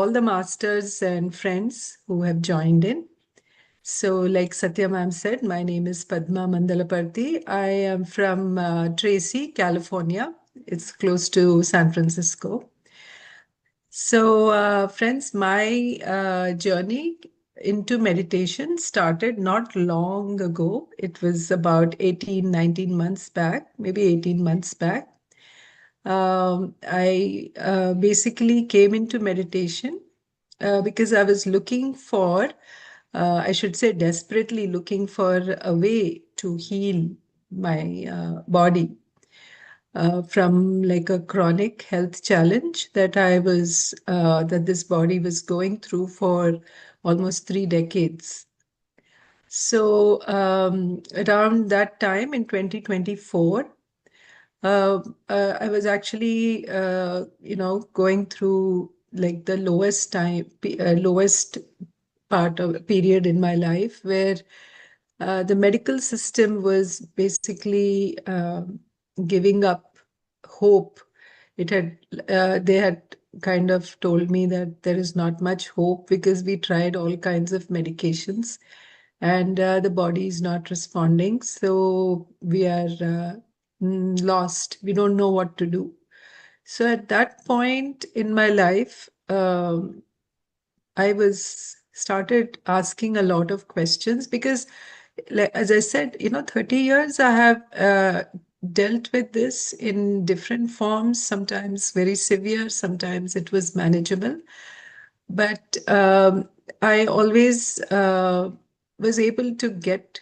all the masters and friends who have joined in. So, like Satya ma'am said, my name is Padma Mandalaparthy. I am from Tracy, California. It's close to San Francisco. So, friends, my journey into meditation started not long ago. It was about 18, 19 months back, maybe 18 months back. I basically came into meditation because I was looking for, I should say, desperately looking for a way to heal my body from like a chronic health challenge that that this body was going through for almost 3 decades. So around that time in 2024, I was actually, going through like the lowest part of period in my life where the medical system was basically giving up hope. They had kind of told me that there is not much hope because we tried all kinds of medications and the body is not responding. So we are lost. We don't know what to do. So at that point in my life, I was started asking a lot of questions because, like, as I said, 30 years I have dealt with this in different forms, sometimes very severe, sometimes it was manageable. But I always was able to get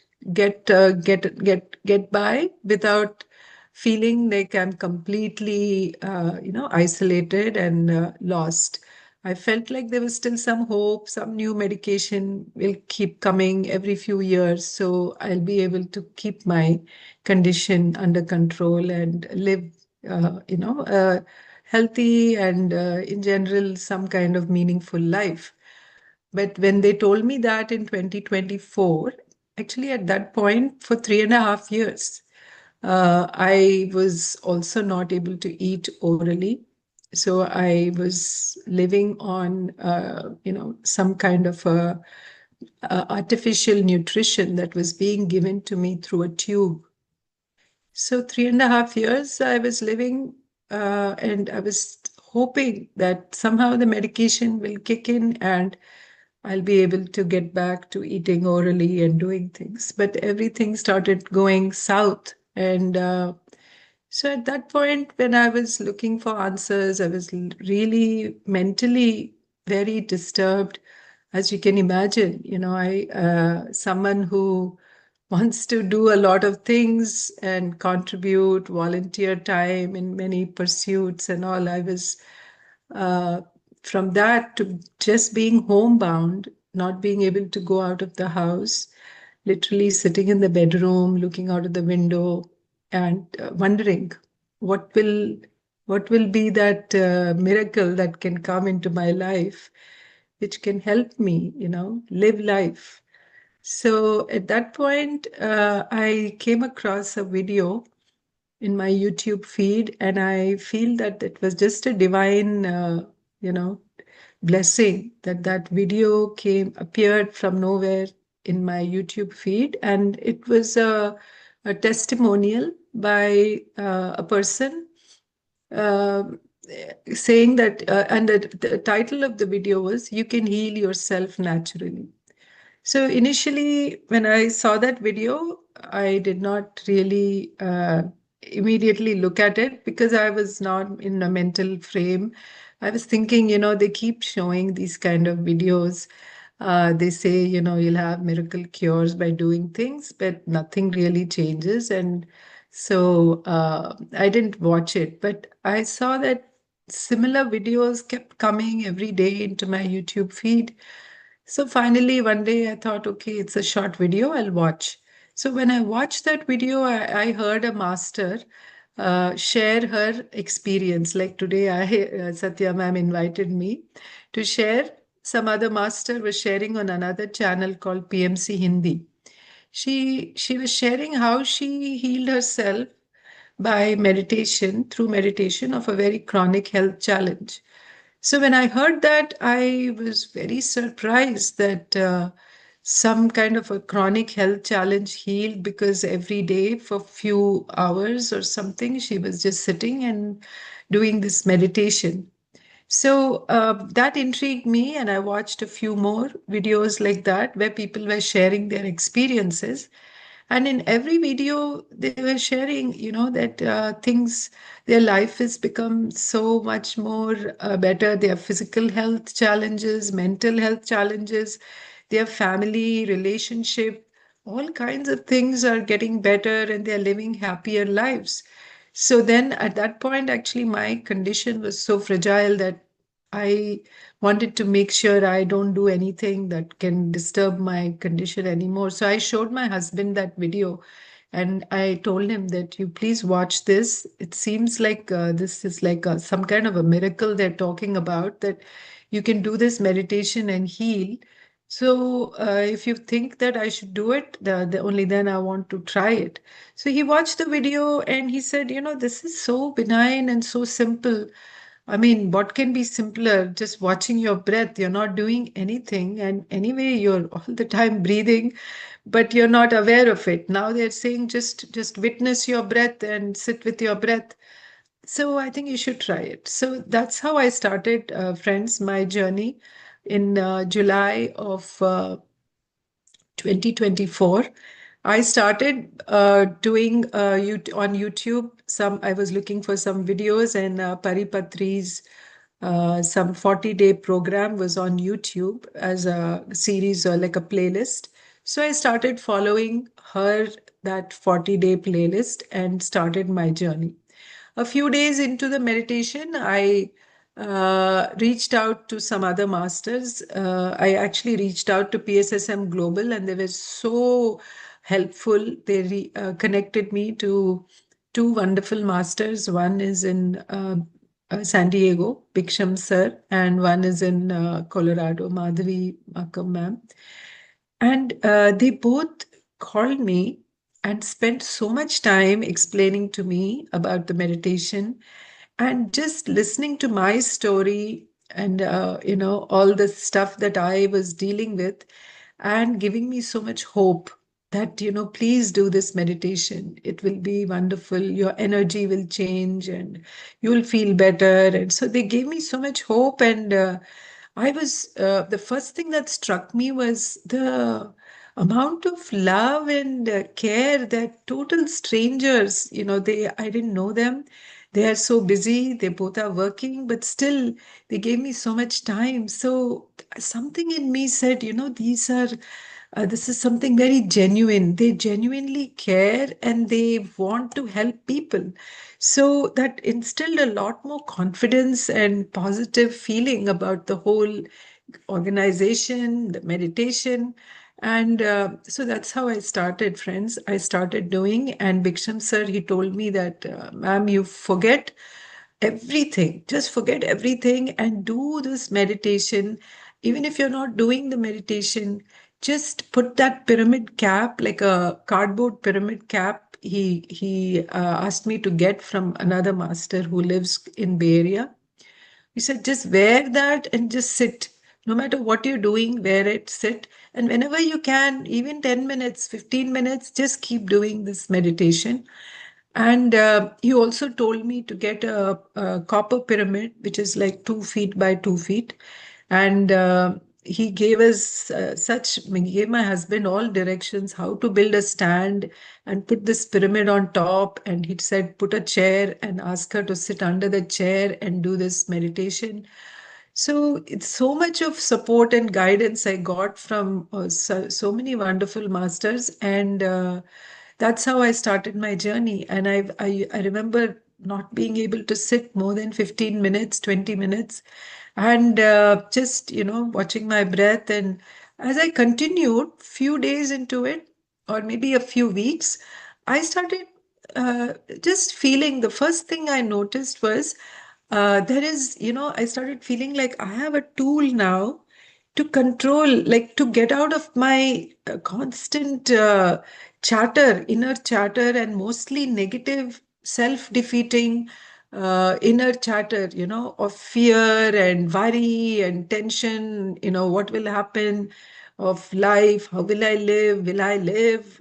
by without feeling like I'm completely, isolated and lost. I felt like there was still some hope, some new medication will keep coming every few years. So I'll be able to keep my condition under control and live, healthy and in general, some kind of meaningful life. But when they told me that in 2024, actually at that point for 3.5 years, I was also not able to eat orally. So I was living on, some kind of artificial nutrition that was being given to me through a tube. So 3.5 years I was living, and I was hoping that somehow the medication will kick in and I'll be able to get back to eating orally and doing things. But everything started going south. And so at that point, when I was looking for answers, I was really mentally very disturbed. As you can imagine, someone who wants to do a lot of things and contribute, volunteer time in many pursuits and all. I was uh, from that to just being homebound, not being able to go out of the house, literally sitting in the bedroom, looking out of the window, and wondering what will what will be that miracle that can come into my life, which can help me, live life. So at that point, I came across a video in my YouTube feed, and I feel that it was just a divine, you know, blessing that that video appeared from nowhere in my YouTube feed, and it was a testimonial by a person uh, saying that, and the title of the video was "You Can Heal Yourself Naturally." So initially, when I saw that video, I did not really immediately look at it because I was not in a mental frame. I was thinking, they keep showing these kind of videos. They say, you'll have miracle cures by doing things, but nothing really changes. And so I didn't watch it, but I saw that similar videos kept coming every day into my YouTube feed. So finally, one day I thought, okay, it's a short video, I'll watch. So when I watched that video, I heard a master share her experience. Like today, Satya ma'am invited me to share. Some other master was sharing on another channel called PMC Hindi. She was sharing how she healed herself by meditation, through meditation of a very chronic health challenge. So when I heard that, I was very surprised that some kind of a chronic health challenge healed, because every day for few hours or something, she was just sitting and doing this meditation. So that intrigued me, and I watched a few more videos like that where people were sharing their experiences. And in every video, they were sharing, that their life has become so much more better. Their physical health challenges, mental health challenges, their family, relationship, all kinds of things are getting better, and they're living happier lives. So then at that point, actually, my condition was so fragile that I wanted to make sure I don't do anything that can disturb my condition anymore. So I showed my husband that video, and I told him that you please watch this. It seems like this is like some kind of a miracle they're talking about, that you can do this meditation and heal. So if you think that I should do it, only then I want to try it. So he watched the video and he said, this is so benign and so simple. I mean, what can be simpler? Just watching your breath. You're not doing anything. And anyway, you're all the time breathing, but you're not aware of it. Now they're saying just witness your breath and sit with your breath. So I think you should try it. So that's how I started, friends, my journey in July of 2024. I started doing on YouTube. I was looking for some videos, and Paripatri's some 40-day program was on YouTube as a series or like a playlist. So I started following her, that 40-day playlist, and started my journey. A few days into the meditation, I reached out to some other masters. I actually reached out to PSSM Global, and they were so helpful. They connected me to two wonderful masters. One is in San Diego, Biksham sir, and one is in Colorado, Madhavi Makam ma'am. And they both called me and spent so much time explaining to me about the meditation, and just listening to my story, and all the stuff that I was dealing with, and giving me so much hope that, please do this meditation. It will be wonderful. Your energy will change and you will feel better. And so they gave me so much hope. And the first thing that struck me was the amount of love and care that total strangers, I didn't know them. They are so busy. They both are working, but still they gave me so much time. So something in me said, this is something very genuine. They genuinely care and they want to help people. So that instilled a lot more confidence and positive feeling about the whole organization, the meditation. And so that's how I started, friends. I started doing, and Biksham sir, he told me that, ma'am, you forget everything. Just forget everything and do this meditation. Even if you're not doing the meditation, just put that pyramid cap, like a cardboard pyramid cap. He asked me to get from another master who lives in Bay Area. He said, just wear that and just sit. No matter what you're doing, wear it, sit. And whenever you can, even 10 minutes, 15 minutes, just keep doing this meditation. And he also told me to get a copper pyramid, which is like 2 feet by 2 feet. And he gave us he gave my husband all directions how to build a stand and put this pyramid on top. And he said, put a chair and ask her to sit under the chair and do this meditation. So it's so much of support and guidance I got from so many wonderful masters. And that's how I started my journey. And I remember not being able to sit more than 15 minutes, 20 minutes, and just, watching my breath. And as I continued, few days into it, or maybe a few weeks, I started just feeling, the first thing I noticed was there is, I started feeling like I have a tool now to control, like to get out of my constant chatter, inner chatter, and mostly negative, self defeating inner chatter, of fear and worry and tension, what will happen of life, how will I live,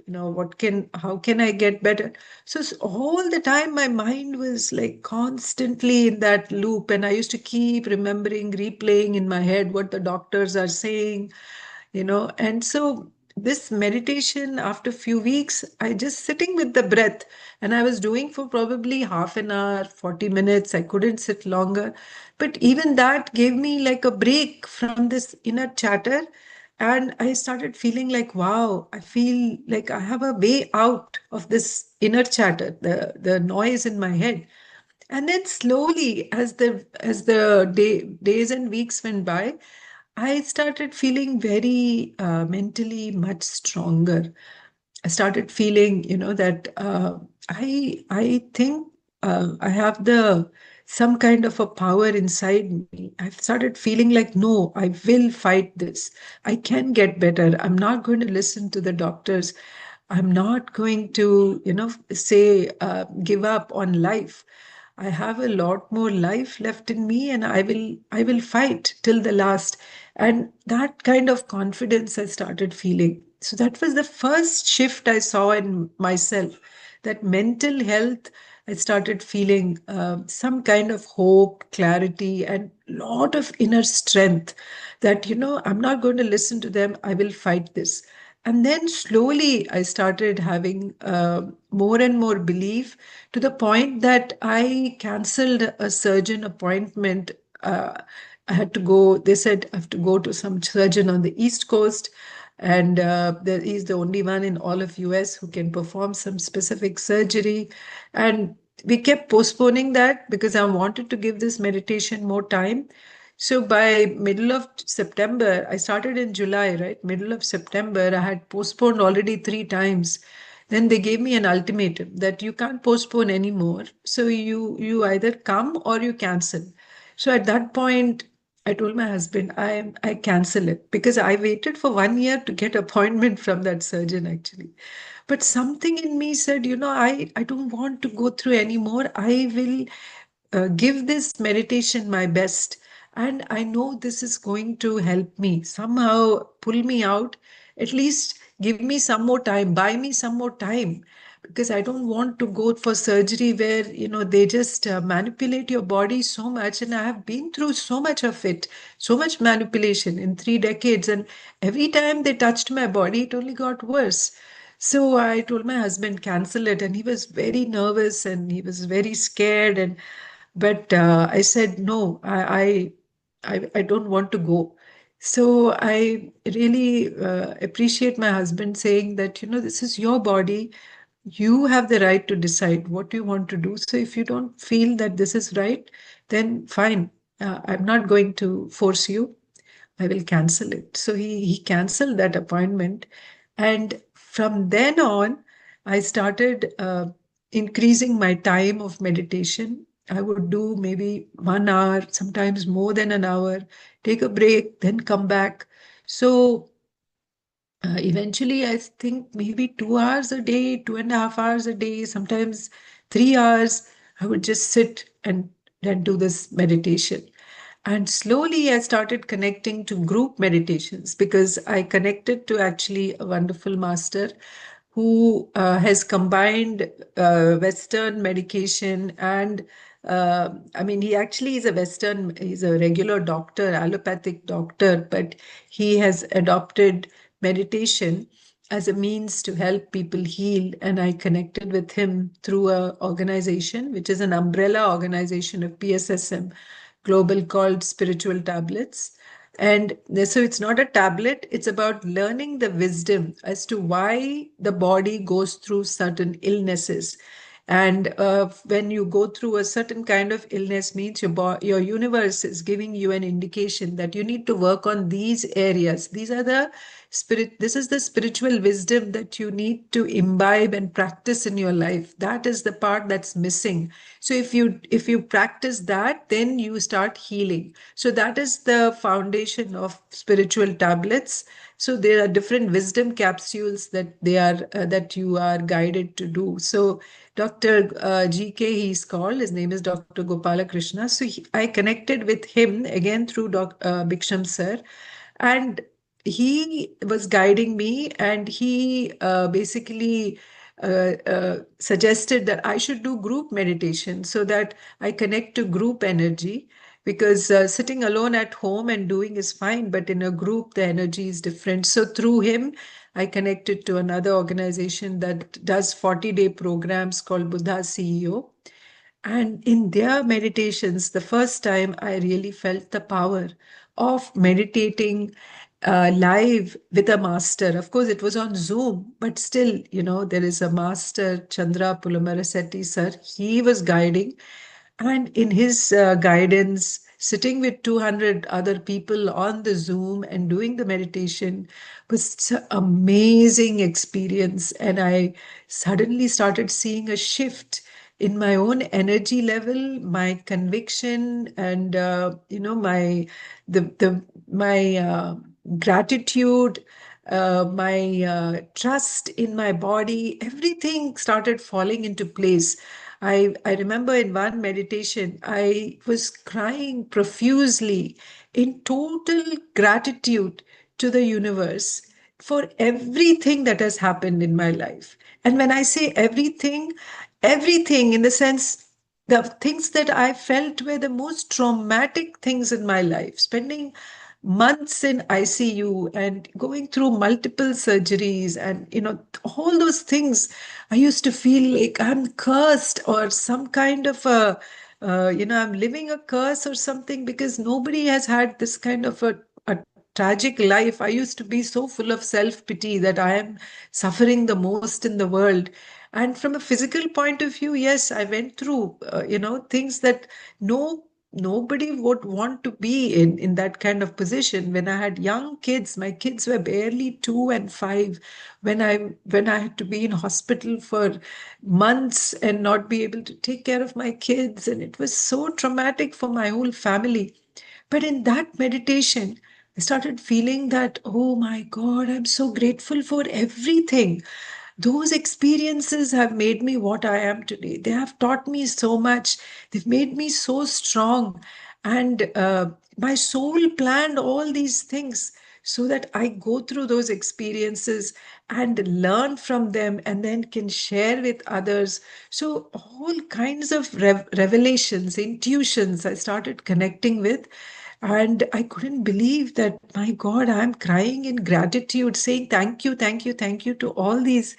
how can I get better? So all the time my mind was like constantly in that loop, and I used to keep remembering, replaying in my head what the doctors are saying, and so this meditation, after a few weeks, I just sitting with the breath, and I was doing for probably half an hour, 40 minutes. I couldn't sit longer, but even that gave me like a break from this inner chatter. And I started feeling like, wow, I feel like I have a way out of this inner chatter, the noise in my head. And then slowly, as the days and weeks went by, I started feeling very mentally much stronger. I started feeling, that I think I have the some kind of a power inside me. I've started feeling like, no, I will fight this. I can get better. I'm not going to listen to the doctors. I'm not going to, say give up on life. I have a lot more life left in me, and I will fight till the last. And that kind of confidence I started feeling. So that was the first shift I saw in myself. That mental health, I started feeling some kind of hope, clarity, and lot of inner strength. That I'm not going to listen to them. I will fight this. And then slowly I started having more and more belief, to the point that I cancelled a surgeon appointment. I had to go, they said I have to go to some surgeon on the East Coast. And there is the only one in all of US who can perform some specific surgery. And we kept postponing that because I wanted to give this meditation more time. So by middle of September, I started in July, right? Middle of September, I had postponed already 3 times. Then they gave me an ultimatum that you can't postpone anymore. So you either come or you cancel. So at that point, I told my husband, I cancel it, because I waited for 1 year to get appointment from that surgeon actually. But something in me said, I don't want to go through anymore. I will give this meditation my best. And I know this is going to help me somehow, pull me out, at least give me some more time, buy me some more time. Because I don't want to go for surgery where, they just manipulate your body so much. And I have been through so much of it, so much manipulation in 3 decades. And every time they touched my body, it only got worse. So I told my husband, cancel it. And he was very nervous and he was very scared. But I said, no, I don't want to go. So I really appreciate my husband saying that, this is your body. You have the right to decide what you want to do. So if you don't feel that this is right, then fine. I'm not going to force you. I will cancel it. So he canceled that appointment. And from then on, I started increasing my time of meditation. I would do maybe 1 hour, sometimes more than an hour, take a break, then come back. So eventually, I think maybe 2 hours a day, 2.5 hours a day, sometimes 3 hours, I would just sit and then do this meditation. And slowly, I started connecting to group meditations, because I connected to actually a wonderful master who has combined Western medication and I mean, he actually is he's a regular doctor, allopathic doctor, but he has adopted meditation as a means to help people heal. And I connected with him through a organization, which is an umbrella organization of PSSM Global, called Spiritual Tablets. And so it's not a tablet, it's about learning the wisdom as to why the body goes through certain illnesses. And when you go through a certain kind of illness, means your universe is giving you an indication that you need to work on these areas. These are the this is the spiritual wisdom that you need to imbibe and practice in your life. That is the part that's missing. So if you practice that, then you start healing. So that is the foundation of spiritual tablets. So there are different wisdom capsules that you are guided to do. So Dr. GK, he's called, his name is Dr. Gopala Krishna. So I connected with him again through Biksham sir, and he was guiding me, and he basically suggested that I should do group meditation so that I connect to group energy, because sitting alone at home and doing is fine, but in a group the energy is different. So through him I connected to another organization that does 40-day programs called Buddha CEO. And in their meditations, the first time I really felt the power of meditating live with a master. Of course, it was on Zoom, but still, there is a master, Chandra Pulamarasetti sir. He was guiding, and in his guidance, sitting with 200 other people on the Zoom and doing the meditation was such an amazing experience. And I suddenly started seeing a shift in my own energy level, my conviction, and my gratitude, my trust in my body. Everything started falling into place. I remember in one meditation, I was crying profusely in total gratitude to the universe for everything that has happened in my life. And when I say everything, everything in the sense, the things that I felt were the most traumatic things in my life, spending months in ICU and going through multiple surgeries, and all those things. I used to feel like I'm cursed, or some kind of I'm living a curse or something, because nobody has had this kind of a tragic life. I used to be so full of self-pity that I am suffering the most in the world. And from a physical point of view, yes, I went through, things that nobody would want to be in that kind of position. When I had young kids, my kids were barely 2 and 5, when I had to be in hospital for months and not be able to take care of my kids, and it was so traumatic for my whole family. But in that meditation, I started feeling that, oh my God, I'm so grateful for everything. Those experiences have made me what I am today. They have taught me so much. They've made me so strong. And my soul planned all these things so that I go through those experiences and learn from them, and then can share with others. So, all kinds of revelations, intuitions I started connecting with. And I couldn't believe that, my God, I'm crying in gratitude, saying thank you, thank you, thank you to all these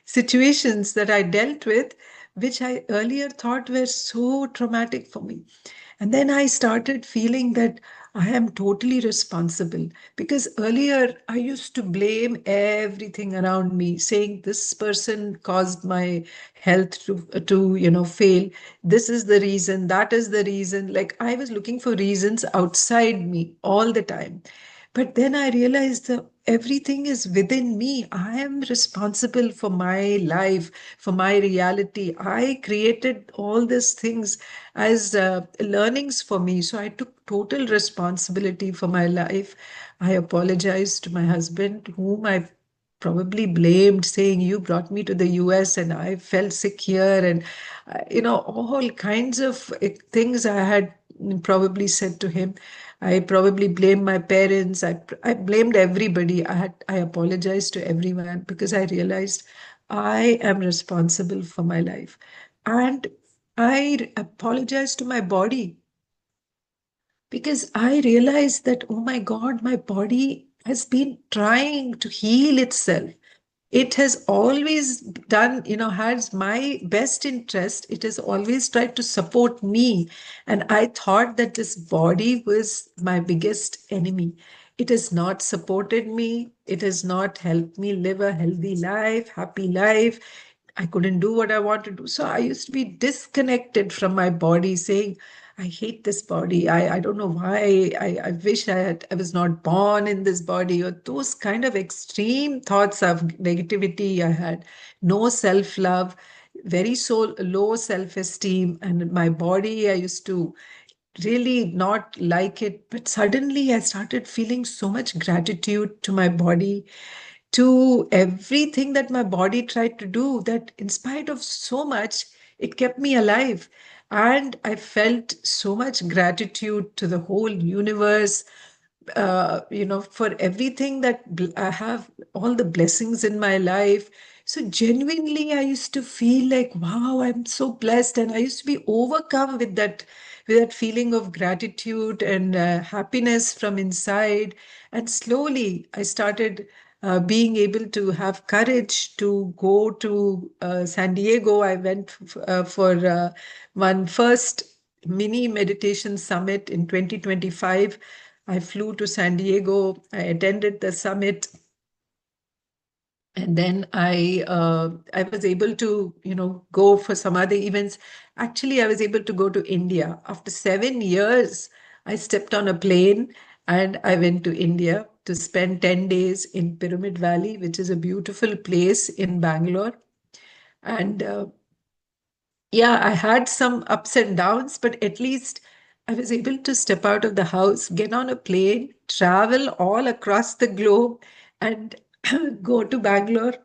situations that I dealt with, which I earlier thought were so traumatic for me. And then I started feeling that I am totally responsible, because earlier I used to blame everything around me, saying this person caused my health to fail. This is the reason, that is the reason. Like, I was looking for reasons outside me all the time. But then I realized that everything is within me. I am responsible for my life, for my reality. I created all these things as learnings for me. So I took total responsibility for my life. I apologized to my husband, whom I probably blamed, saying, you brought me to the US and I felt sick here. And, all kinds of things I had probably said to him. I probably blamed my parents. I blamed everybody. I apologized to everyone, because I realized I am responsible for my life. And I apologized to my body, because I realized that, oh my God, my body has been trying to heal itself. It has always done, has my best interest. It has always tried to support me. And I thought that this body was my biggest enemy. It has not supported me. It has not helped me live a healthy life, happy life. I couldn't do what I want to do. So I used to be disconnected from my body, saying, I hate this body. I don't know why. I wish I was not born in this body, or those kind of extreme thoughts of negativity I had. No self-love, very so low self-esteem, and my body, I used to really not like it. But suddenly I started feeling so much gratitude to my body, to everything that my body tried to do, that in spite of so much, it kept me alive. And I felt so much gratitude to the whole universe, for everything that I have, all the blessings in my life. So genuinely, I used to feel like, wow, I'm so blessed. And I used to be overcome with that feeling of gratitude and happiness from inside. And slowly, I started being able to have courage to go to San Diego. I went for one first mini meditation summit in 2025. I flew to San Diego. I attended the summit, and then I was able to go for some other events. Actually, I was able to go to India after 7 years. I stepped on a plane and I went to India to spend 10 days in Pyramid Valley, which is a beautiful place in Bangalore. And yeah, I had some ups and downs, but at least I was able to step out of the house, get on a plane, travel all across the globe, and go to Bangalore.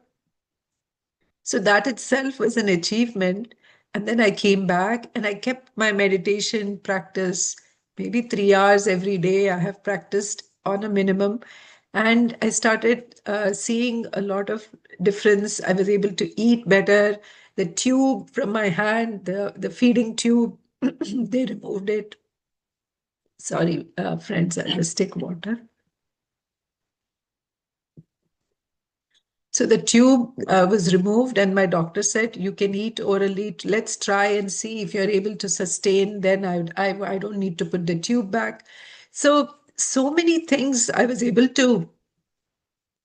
So that itself was an achievement. And then I came back and I kept my meditation practice, maybe 3 hours every day. I have practiced on a minimum. And I started seeing a lot of difference. I was able to eat better. The tube from my hand, the feeding tube, they removed it. Sorry, friends, I'll just take water. So the tube was removed, and my doctor said, "You can eat orally. Let's try and see if you're able to sustain. Then I don't need to put the tube back." So many things I was able to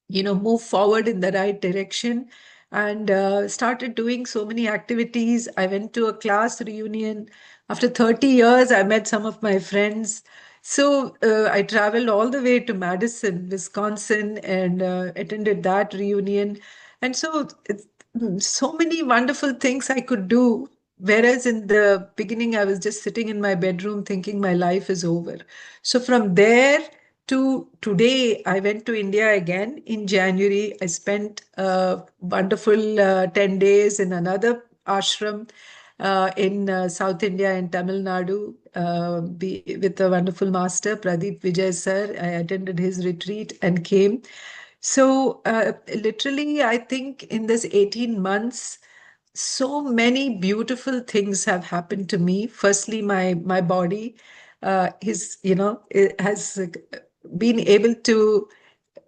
move forward in the right direction, and started doing so many activities. I went to a class reunion. After 30 years, I met some of my friends. So I traveled all the way to Madison, Wisconsin, and attended that reunion. And so so many wonderful things I could do. Whereas in the beginning, I was just sitting in my bedroom thinking my life is over. So from there to today, I went to India again in January. I spent a wonderful 10 days in another ashram in South India in Tamil Nadu with a wonderful master, Pradeep Vijay sir. I attended his retreat and came. So literally, I think in this 18 months, so many beautiful things have happened to me. Firstly, my body is it has been able to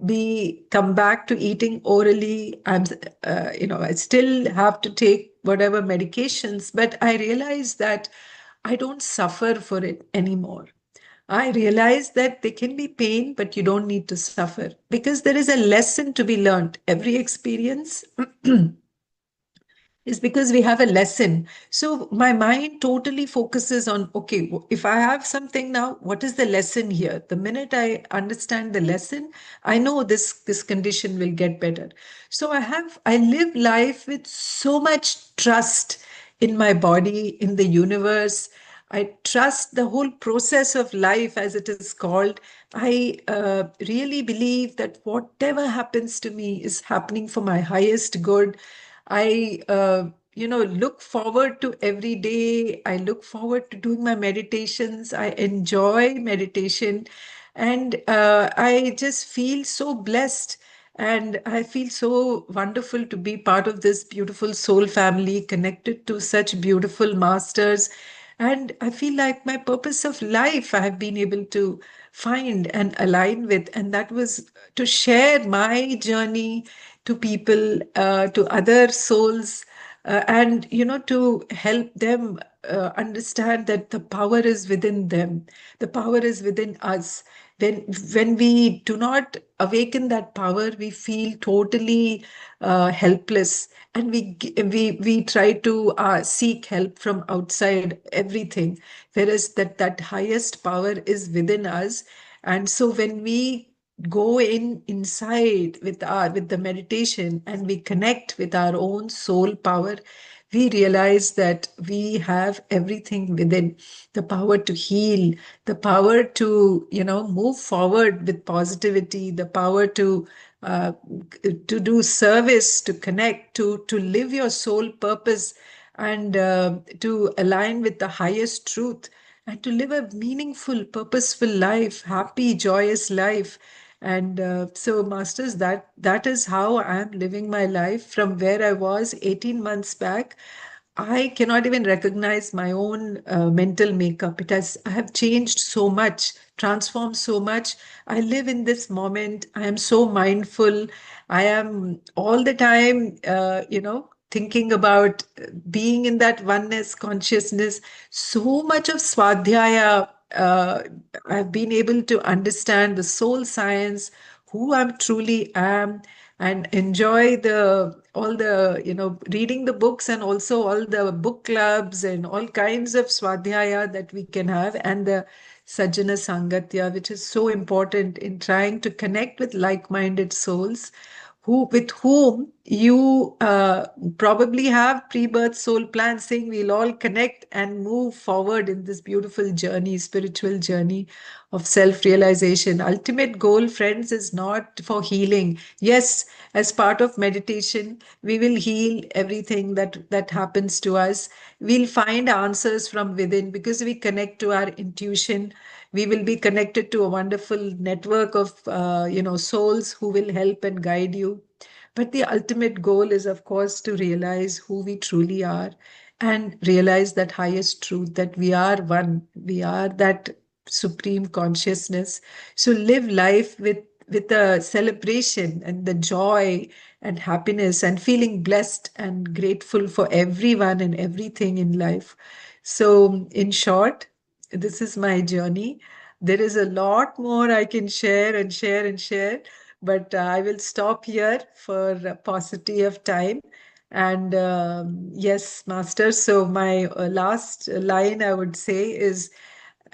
be come back to eating orally. I still have to take whatever medications, but I realize that I don't suffer for it anymore. I realize that there can be pain, but you don't need to suffer, because there is a lesson to be learned. Every experience is because we have a lesson. So my mind totally focuses on, okay, if I have something now, what is the lesson here? The minute I understand the lesson, I know this condition will get better. So I live life with so much trust in my body, in the universe. I trust the whole process of life, as it is called. I really believe that whatever happens to me is happening for my highest good. I, look forward to every day. I look forward to doing my meditations. I enjoy meditation. And I just feel so blessed. And I feel so wonderful to be part of this beautiful soul family, connected to such beautiful masters. And I feel like my purpose of life I have been able to find and align with. And that was to share my journey to people, to other souls, and to help them understand that the power is within them, the power is within us. when when we do not awaken that power, we feel totally helpless, and we try to seek help from outside everything, whereas that highest power is within us. And so when we go inside with the meditation, and we connect with our own soul power, we realize that we have everything within: the power to heal, the power to move forward with positivity, the power uh, to do service, to connect, to live your soul purpose, and to align with the highest truth, and to live a meaningful, purposeful life, happy, joyous life. And so, masters, that is how I'm living my life from where I was 18 months back. I cannot even recognize my own mental makeup. I have changed so much, transformed so much. I live in this moment. I am so mindful. I am all the time, thinking about being in that oneness consciousness. So much of Swadhyaya, I've been able to understand the soul science, who I truly am, and enjoy the all the reading the books, and also all the book clubs and all kinds of swadhyaya that we can have, and the sajjana sangatya, which is so important in trying to connect with like-minded souls, with whom you probably have pre-birth soul plans, saying we'll all connect and move forward in this beautiful journey, spiritual journey of self-realization. Ultimate goal, friends, is not for healing. Yes, as part of meditation, we will heal everything that happens to us. We'll find answers from within because we connect to our intuition. We will be connected to a wonderful network of souls who will help and guide you. But the ultimate goal is, of course, to realize who we truly are, and realize that highest truth, that we are one, we are that supreme consciousness. So live life with a celebration and the joy and happiness, and feeling blessed and grateful for everyone and everything in life. So, in short, this is my journey. There is a lot more I can share and share and share, but I will stop here for paucity of time. And yes, Master. So, my last line I would say is,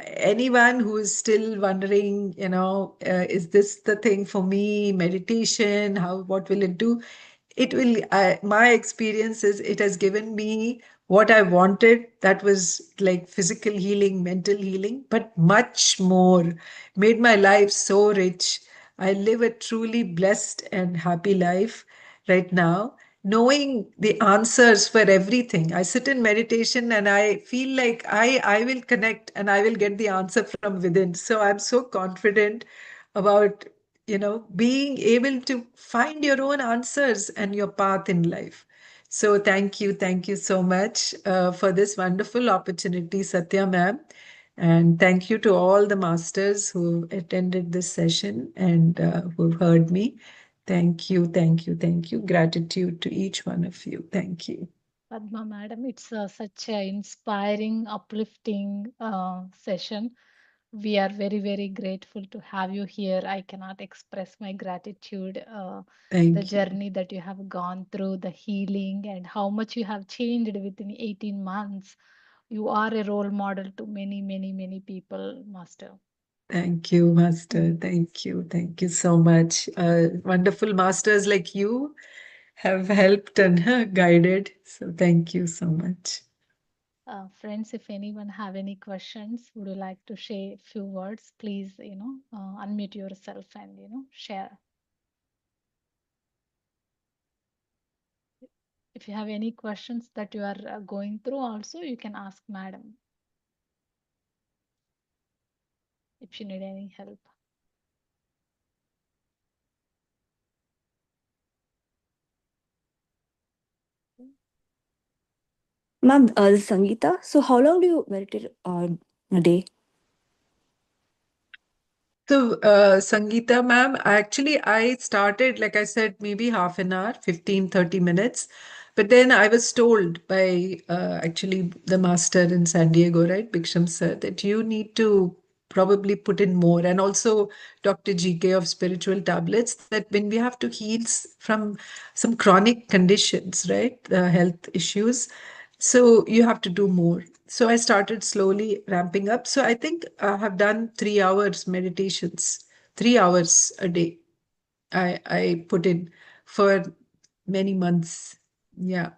anyone who is still wondering, is this the thing for me? Meditation, what will it do? It will, my experience is, it has given me what I wanted. That was like physical healing, mental healing, but much more, made my life so rich. I live a truly blessed and happy life right now, knowing the answers for everything. I sit in meditation and I feel like I will connect and I will get the answer from within. So I'm so confident about being able to find your own answers and your path in life. So thank you so much for this wonderful opportunity, Satya ma'am. And thank you to all the masters who attended this session and who heard me. Thank you, thank you, thank you. Gratitude to each one of you. Thank you. Padma Madam, it's such an inspiring, uplifting session. We are very, very grateful to have you here. I cannot express my gratitude. The Thank you. journey that you have gone through, the healing, and how much you have changed within 18 months. You are a role model to many, many, many people, Master. Thank you, Master. Mm. Thank you. Thank you so much. Wonderful masters like you have helped and guided. So thank you so much. Friends, if anyone have any questions, would you like to share a few words? Please, unmute yourself and share. If you have any questions that you are going through, also you can ask Madam if you need any help. Ma'am, this is Sangeeta. So, how long do you meditate a day? So, Sangeeta ma'am, I started, like I said, maybe half an hour, 15, 30 minutes. But then I was told by actually the master in San Diego, right, Biksham sir, that you need to probably put in more. And also Dr. GK of spiritual tablets, that when we have to heal from some chronic conditions, right? Health issues. So you have to do more. So I started slowly ramping up. So I think I have done 3 hours meditations, 3 hours a day. I put in for many months. Yeah.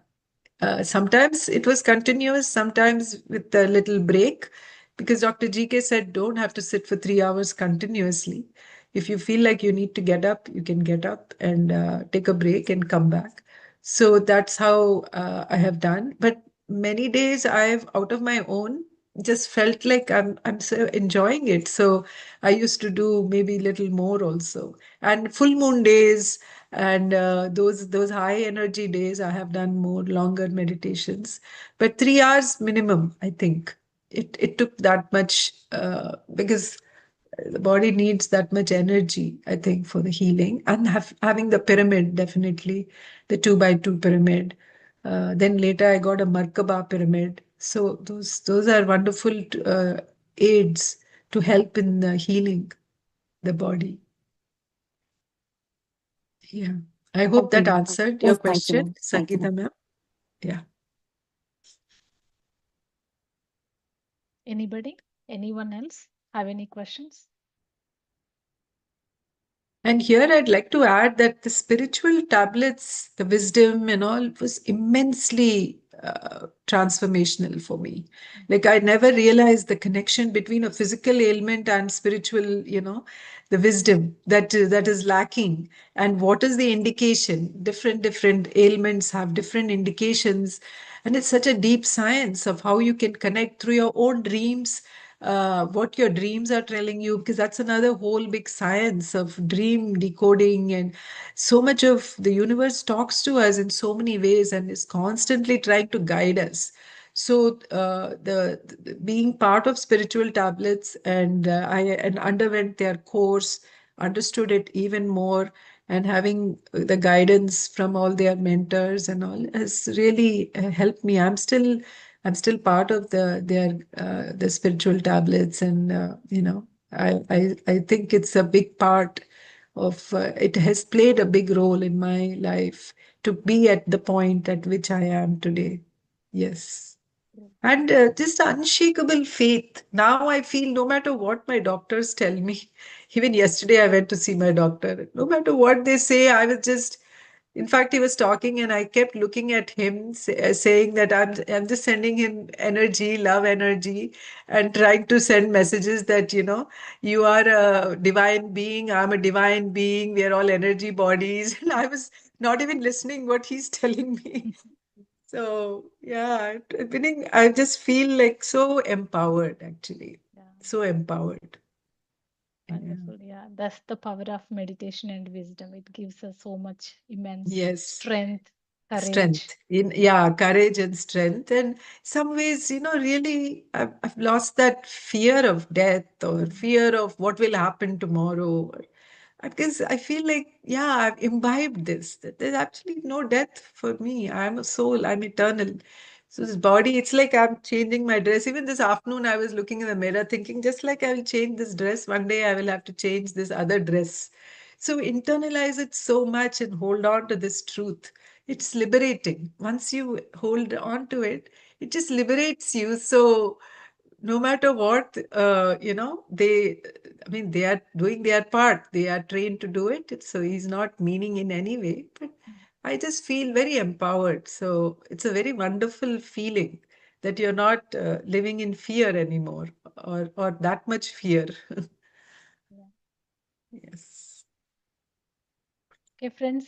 Sometimes it was continuous, sometimes with a little break, because Dr. GK said don't have to sit for 3 hours continuously. If you feel like you need to get up, you can get up and take a break and come back. So that's how I have done. But many days I've, out of my own, just felt like I'm so enjoying it. So I used to do maybe a little more also. And full moon days and those high energy days, I have done more longer meditations. But 3 hours minimum, I think. It took that much because the body needs that much energy, I think, for the healing. And having the pyramid, definitely, the 2 by 2 pyramid. Then later I got a Markaba pyramid. So those are wonderful aids to help in healing the body. Yeah. I hope that Okay. answered your Yes, thank you, question, ma'am. Thank you, Sangeeta ma'am. ma'am. Yeah. Anybody? Anyone else have any questions? And here I'd like to add that the spiritual tablets, the wisdom and all was immensely transformational for me. Like I never realized the connection between a physical ailment and spiritual, the wisdom that is lacking. And what is the indication? Different ailments have different indications. And it's such a deep science of how you can connect through your own dreams, what your dreams are telling you, because that's another whole big science of dream decoding. And so much of the universe talks to us in so many ways and is constantly trying to guide us. So the being part of spiritual tablets, and I underwent their course, understood it even more, and having the guidance from all their mentors and all has really helped me. I'm still part of the spiritual tablets, and I think it's a big part of it has played a big role in my life to be at the point at which I am today. Yes. And just unshakable faith. Now I feel no matter what my doctors tell me, even yesterday I went to see my doctor. No matter what they say, I was just, in fact, he was talking and I kept looking at him, saying that I'm just sending him energy, love energy, and trying to send messages that, you are a divine being, I'm a divine being, we are all energy bodies. And I was not even listening what he's telling me. So yeah, winning, I just feel like so empowered actually. Yeah, So empowered. Yeah. wonderful. Yeah, that's the power of meditation and wisdom. It gives us so much immense Yes. strength, courage. Strength in, yeah, courage and strength. And some ways, really, I've lost that fear of death or Mm, fear of what will happen tomorrow. Because I feel like, yeah, I've imbibed this, that there's actually no death for me. I'm a soul, I'm eternal. So this body, it's like I'm changing my dress. Even this afternoon, I was looking in the mirror thinking, just like I will change this dress, one day I will have to change this other dress. So internalize it so much and hold on to this truth. It's liberating. Once you hold on to it, it just liberates you. So no matter what, I mean, they are doing their part. They are trained to do it. So he's not meaning in any way, but mm, I just feel very empowered. So it's a very wonderful feeling that you're not living in fear anymore, or that much fear. yeah. Yes. Okay, friends.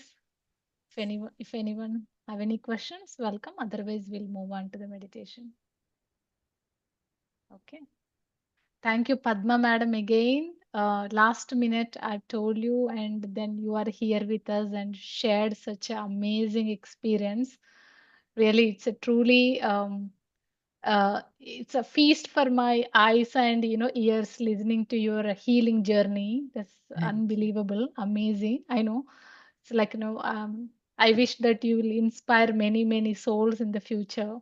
If anyone have any questions, welcome. Otherwise, we'll move on to the meditation. Okay. Thank you, Padma madam, again. Last minute, I've told you, and then you are here with us and shared such an amazing experience. Really, it's a truly it's a feast for my eyes and ears listening to your healing journey. That's Thank you. unbelievable, amazing. I know it's like I wish that you will inspire many souls in the future.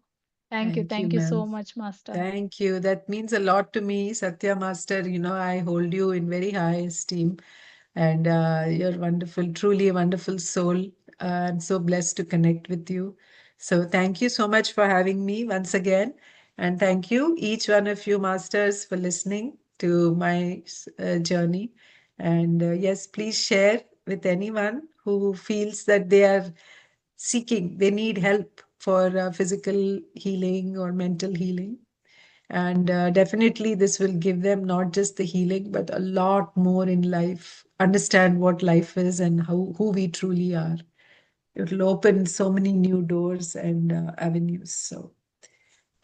Thank you. Thank you, Thank you so ma'am. much, Master. Thank you. That means a lot to me, Satya Master. I hold you in very high esteem, and you're wonderful, truly a wonderful soul. I'm so blessed to connect with you. So, thank you so much for having me once again. And thank you, each one of you, Masters, for listening to my journey. And yes, please share with anyone who feels that they need help for physical healing or mental healing. And definitely, this will give them not just the healing, but a lot more in life. Understand what life is and who we truly are. It will open so many new doors and avenues. So,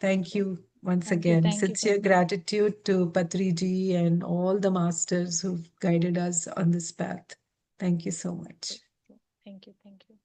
thank you once again. Thank you, Sincere Padma. gratitude to Patriji and all the masters who've guided us on this path. Thank you so much. Thank you. Thank you.